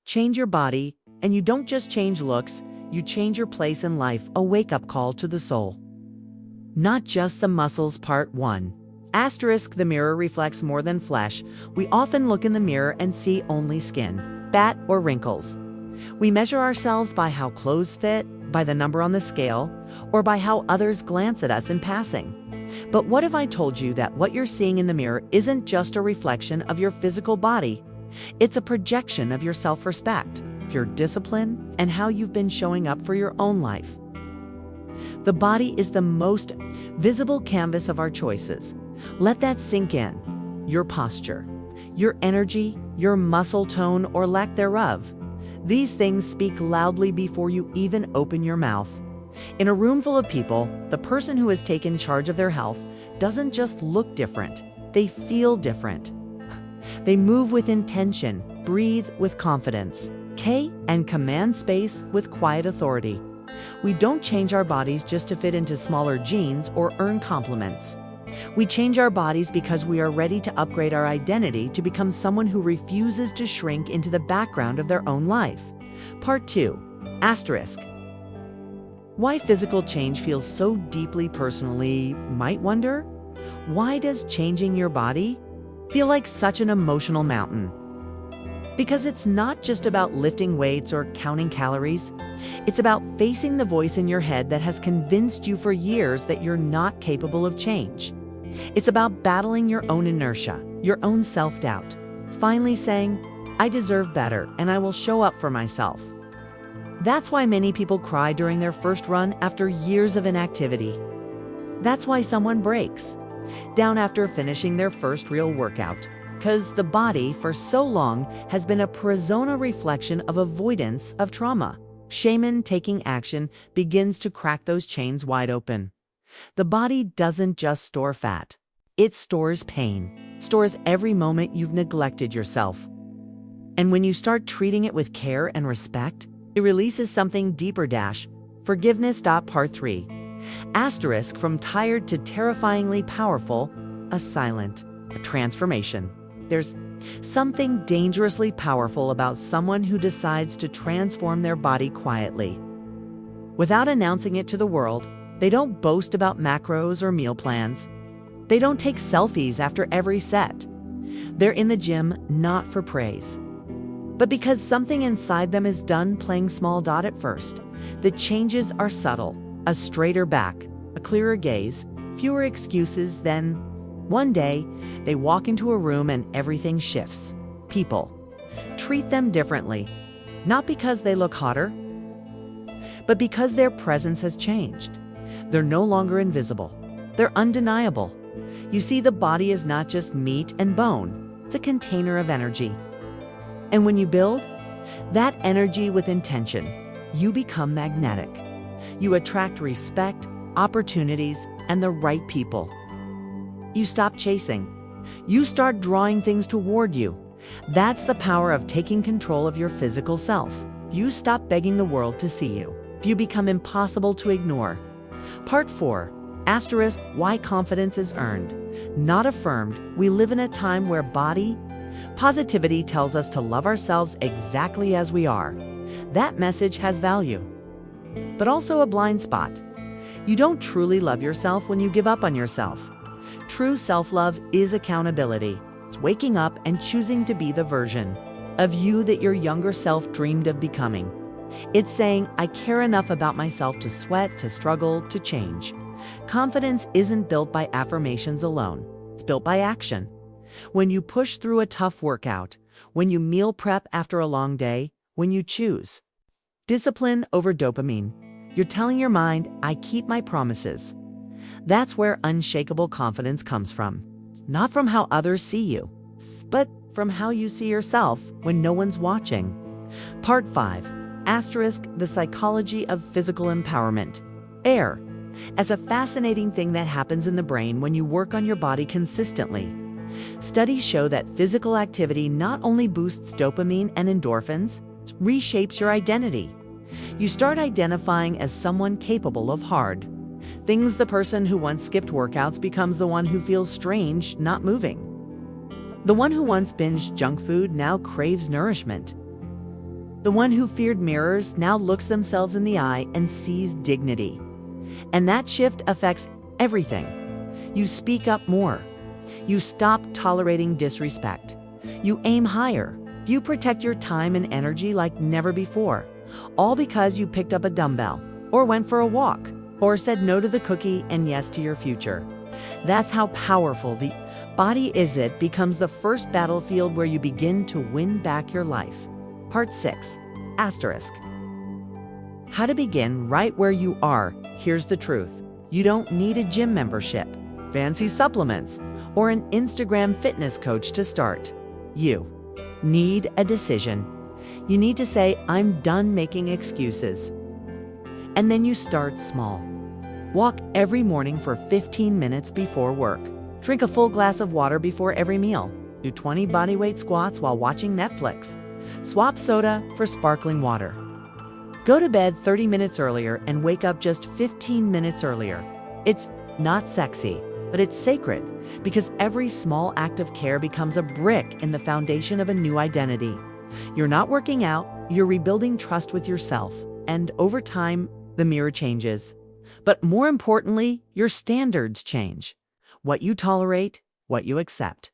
Change your body, and you don't just change looks, you change your place in life, a wake-up call to the soul. Not just the muscles. Part 1. The mirror reflects more than flesh. We often look in the mirror and see only skin, fat, or wrinkles. We measure ourselves by how clothes fit, by the number on the scale, or by how others glance at us in passing. But what if I told you that what you're seeing in the mirror isn't just a reflection of your physical body? It's a projection of your self-respect, your discipline, and how you've been showing up for your own life. The body is the most visible canvas of our choices. Let that sink in. Your posture, your energy, your muscle tone or lack thereof. These things speak loudly before you even open your mouth. In a room full of people, the person who has taken charge of their health doesn't just look different, they feel different. They move with intention, breathe with confidence, and command space with quiet authority. We don't change our bodies just to fit into smaller jeans or earn compliments. We change our bodies because we are ready to upgrade our identity to become someone who refuses to shrink into the background of their own life. Part 2. Why physical change feels so deeply personally, might wonder? Why does changing your body feel like such an emotional mountain? Because it's not just about lifting weights or counting calories. It's about facing the voice in your head that has convinced you for years that you're not capable of change. It's about battling your own inertia, your own self-doubt. It's finally saying, I deserve better and I will show up for myself. That's why many people cry during their first run after years of inactivity. That's why someone breaks down after finishing their first real workout. Because the body, for so long, has been a persona reflection of avoidance of trauma. Shaman taking action begins to crack those chains wide open. The body doesn't just store fat. It stores pain, stores every moment you've neglected yourself. And when you start treating it with care and respect, it releases something deeper. Forgiveness. Part 3. From tired to terrifyingly powerful, a transformation. There's something dangerously powerful about someone who decides to transform their body quietly. Without announcing it to the world, they don't boast about macros or meal plans. They don't take selfies after every set. They're in the gym not for praise, but because something inside them is done playing small. At first, the changes are subtle. A straighter back, a clearer gaze, fewer excuses. Then, one day, they walk into a room and everything shifts. People treat them differently, not because they look hotter, but because their presence has changed. They're no longer invisible. They're undeniable. You see, the body is not just meat and bone. It's a container of energy. And when you build that energy with intention, you become magnetic. You attract respect, opportunities, and the right people. You stop chasing. You start drawing things toward you. That's the power of taking control of your physical self. You stop begging the world to see you. You become impossible to ignore. Part 4. Why confidence is earned, not affirmed. We live in a time where body positivity tells us to love ourselves exactly as we are. That message has value, but also a blind spot. You don't truly love yourself when you give up on yourself. True self-love is accountability. It's waking up and choosing to be the version of you that your younger self dreamed of becoming. It's saying, I care enough about myself to sweat, to struggle, to change. Confidence isn't built by affirmations alone. It's built by action. When you push through a tough workout, when you meal prep after a long day, when you choose discipline over dopamine, you're telling your mind, I keep my promises. That's where unshakable confidence comes from. Not from how others see you, but from how you see yourself when no one's watching. Part 5. The psychology of physical empowerment. As a fascinating thing that happens in the brain when you work on your body consistently. Studies show that physical activity not only boosts dopamine and endorphins, it reshapes your identity. You start identifying as someone capable of hard things. The person who once skipped workouts becomes the one who feels strange not moving. The one who once binged junk food now craves nourishment. The one who feared mirrors now looks themselves in the eye and sees dignity. And that shift affects everything. You speak up more. You stop tolerating disrespect. You aim higher. You protect your time and energy like never before, all because you picked up a dumbbell, or went for a walk, or said no to the cookie and yes to your future. That's how powerful the body is. It becomes the first battlefield where you begin to win back your life. Part 6. Asterisk. How to begin right where you are. Here's the truth. You don't need a gym membership, fancy supplements, or an Instagram fitness coach to start. You need a decision. You need to say, I'm done making excuses. And then you start small. Walk every morning for 15 minutes before work. Drink a full glass of water before every meal. Do 20 bodyweight squats while watching Netflix. Swap soda for sparkling water. Go to bed 30 minutes earlier and wake up just 15 minutes earlier. It's not sexy, but it's sacred, because every small act of care becomes a brick in the foundation of a new identity. You're not working out, you're rebuilding trust with yourself, and over time, the mirror changes. But more importantly, your standards change. What you tolerate, what you accept.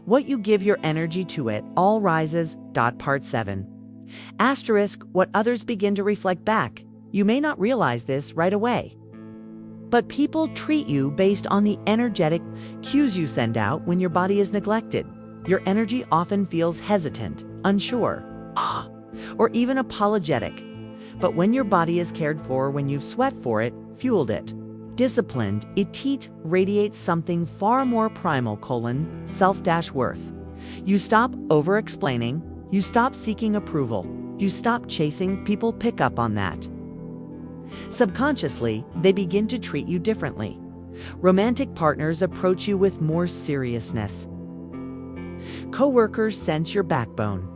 What you give your energy to, it all rises. Part 7. Asterisk. What others begin to reflect back. You may not realize this right away, but people treat you based on the energetic cues you send out when your body is neglected. Your energy often feels hesitant, unsure, or even apologetic. But when your body is cared for, when you've sweat for it, fueled it, disciplined, it radiates something far more primal: self-worth. You stop over-explaining, you stop seeking approval, you stop chasing. People pick up on that. Subconsciously, they begin to treat you differently. Romantic partners approach you with more seriousness. Coworkers sense your backbone.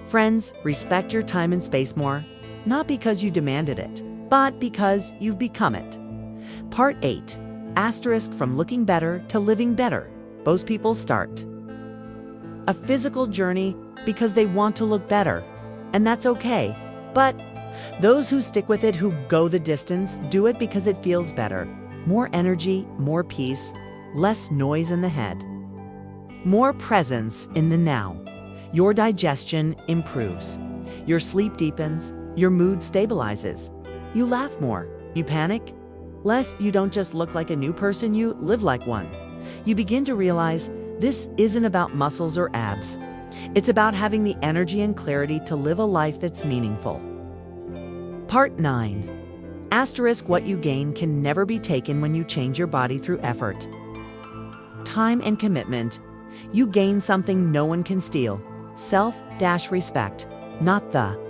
Friends respect your time and space more, not because you demanded it, but because you've become it. Part 8. Asterisk. From looking better to living better. Most people start a physical journey because they want to look better, and that's okay. But those who stick with it, who go the distance, do it because it feels better. More energy, more peace, less noise in the head, more presence in the now. Your digestion improves, your sleep deepens, your mood stabilizes. You laugh more, you panic less. You don't just look like a new person, you live like one. You begin to realize this isn't about muscles or abs. It's about having the energy and clarity to live a life that's meaningful. Part 9. Asterisk. What you gain can never be taken when you change your body through effort, time, and commitment. You gain something no one can steal. Self-respect. Not the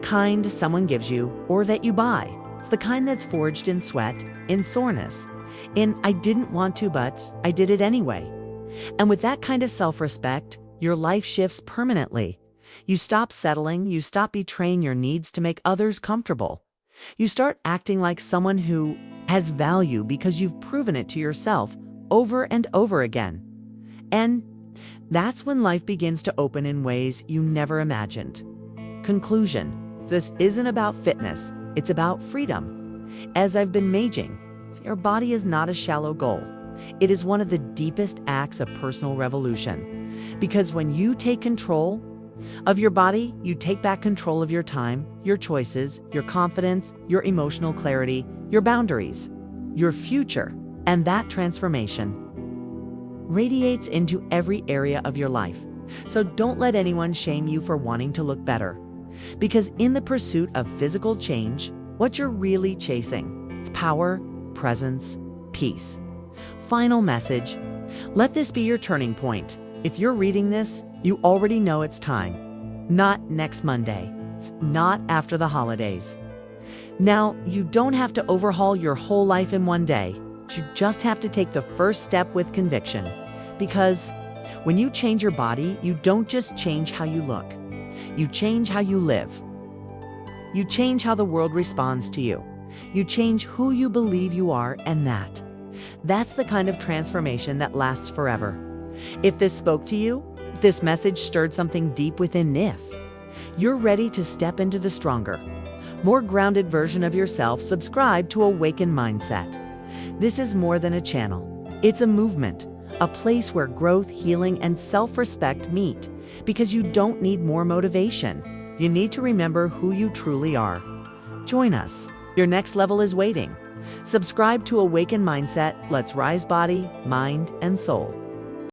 kind someone gives you or that you buy. It's the kind that's forged in sweat, in soreness, in I didn't want to, but I did it anyway. And with that kind of self-respect, your life shifts permanently. You stop settling, you stop betraying your needs to make others comfortable. You start acting like someone who has value because you've proven it to yourself over and over again. And that's when life begins to open in ways you never imagined. Conclusion. This isn't about fitness, it's about freedom. As I've been maging, your body is not a shallow goal. It is one of the deepest acts of personal revolution. Because when you take control of your body, you take back control of your time, your choices, your confidence, your emotional clarity, your boundaries, your future. And that transformation radiates into every area of your life. So don't let anyone shame you for wanting to look better. Because in the pursuit of physical change, what you're really chasing is power, presence, peace. Final message. Let this be your turning point. If you're reading this, you already know it's time. Not next Monday. It's not after the holidays. Now, you don't have to overhaul your whole life in one day. You just have to take the first step with conviction. Because when you change your body, you don't just change how you look. You change how you live. You change how the world responds to you. You change who you believe you are, and that's the kind of transformation that lasts forever. If this spoke to you, if this message stirred something deep within, if you're ready to step into the stronger, more grounded version of yourself. Subscribe to Awaken Mindset. This is more than a channel. It's a movement, a place where growth, healing, and self-respect meet. Because you don't need more motivation. You need to remember who you truly are. Join us. Your next level is waiting. Subscribe to Awaken Mindset. Let's rise body, mind, and soul.